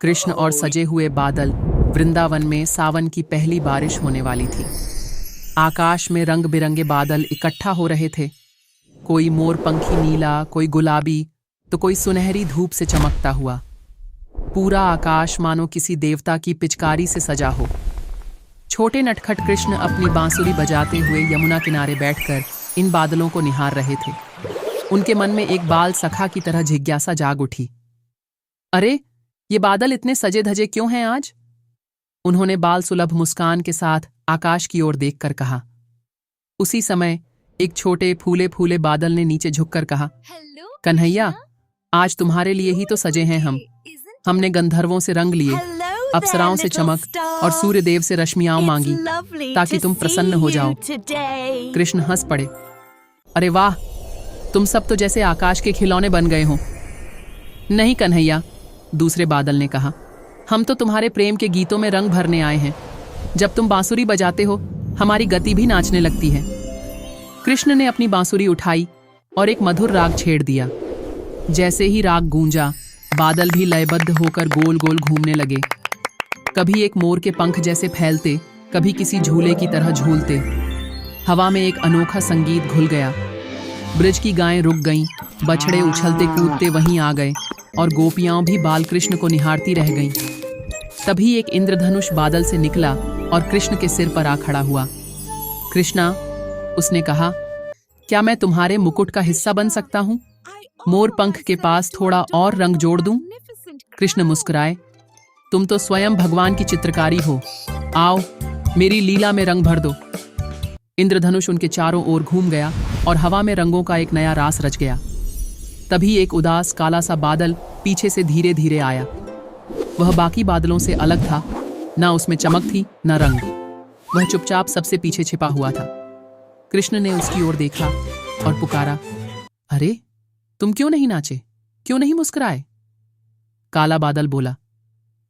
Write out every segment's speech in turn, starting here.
कृष्ण और सजे हुए बादल। वृंदावन में सावन की पहली बारिश होने वाली थी। आकाश में रंग बिरंगे बादल इकट्ठा हो रहे थे। कोई मोरपंखी नीला, कोई गुलाबी, तो कोई सुनहरी धूप से चमकता हुआ। पूरा आकाश मानो किसी देवता की पिचकारी से सजा हो। छोटे नटखट कृष्ण अपनी बांसुरी बजाते हुए यमुना किनारे बैठकर इन बादलों को निहार रहे थे। उनके मन में एक बाल सखा की तरह जिज्ञासा जाग उठी। अरे, ये बादल इतने सजे धजे क्यों हैं आज? उन्होंने बाल सुलभ मुस्कान के साथ आकाश की ओर देखकर कहा। उसी समय एक छोटे फूले फूले बादल ने नीचे झुककर कहा, कन्हैया, आज तुम्हारे लिए ही तो सजे हैं हम। हमने गंधर्वों से रंग लिए, अप्सराओं से चमक और सूर्यदेव से रश्मियां मांगी ताकि तुम प्रसन्न हो जाओ। कृष्ण हंस पड़े। अरे वाह, तुम सब तो जैसे आकाश के खिलौने बन गए हो। नहीं कन्हैया, दूसरे बादल ने कहा, हम तो तुम्हारे प्रेम के गीतों में रंग भरने आए हैं। जब तुम बांसुरी बजाते हो, हमारी गति भी नाचने लगती है। कृष्ण ने अपनी बांसुरी उठाई और एक मधुर राग छेड़ दिया। जैसे ही राग गूंजा, बादल भी लयबद्ध होकर गोल गोल घूमने लगे। कभी एक मोर के पंख जैसे फैलते, कभी किसी झूले की तरह झूलते। हवा में एक अनोखा संगीत घुल गया। ब्रज की गायें रुक गईं, बछड़े उछलते कूदते वहीं आ गए और गोपियां भी बाल कृष्ण को निहारती रह गईं। तभी एक इंद्रधनुष बादल से निकला और कृष्ण के सिर पर आ खड़ा हुआ। कृष्णा, उसने कहा, क्या मैं तुम्हारे मुकुट का हिस्सा बन सकता हूँ? मोर पंख के पास थोड़ा और रंग जोड़ दूं? कृष्ण मुस्कुराए। तुम तो स्वयं भगवान की चित्रकारी हो। आओ, मेरी लीला में रंग भर दो। इंद्रधनुष उनके चारों ओर घूम गया और हवा में रंगों का एक नया रास रच गया। तभी एक उदास काला सा बादल पीछे से धीरे धीरे आया। वह बाकी बादलों से अलग था, ना उसमें चमक थी न रंग। वह चुपचाप सबसे पीछे छिपा हुआ था। कृष्ण ने उसकी ओर देखा और पुकारा, अरे, तुम क्यों नहीं नाचे, क्यों नहीं मुस्कुराए? काला बादल बोला,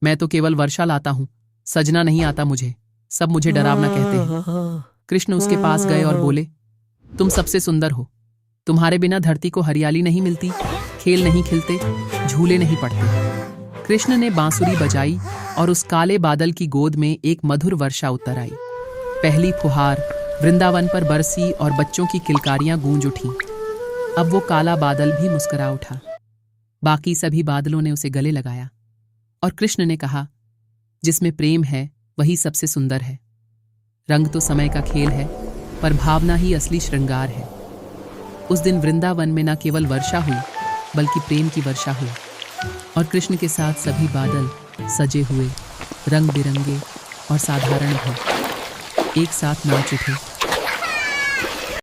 मैं तो केवल वर्षा लाता हूं, सजना नहीं आता मुझे। सब मुझे डरावना कहते हैं। कृष्ण उसके पास गए और बोले, तुम सबसे सुंदर हो। तुम्हारे बिना धरती को हरियाली नहीं मिलती, खेल नहीं खिलते, झूले नहीं पड़ते। कृष्ण ने बांसुरी बजाई और उस काले बादल की गोद में एक मधुर वर्षा उतर आई। पहली फुहार वृंदावन पर बरसी और बच्चों की किलकारियां गूंज उठी। अब वो काला बादल भी मुस्कुरा उठा। बाकी सभी बादलों ने उसे गले लगाया और कृष्ण ने कहा, जिसमें प्रेम है वही सबसे सुंदर है। रंग तो समय का खेल है, पर भावना ही असली श्रृंगार है। उस दिन वृंदावन में न केवल वर्षा हुई, बल्कि प्रेम की वर्षा हुई और कृष्ण के साथ सभी बादल सजे हुए, रंग बिरंगे और साधारण भी एक साथ नाच उठे।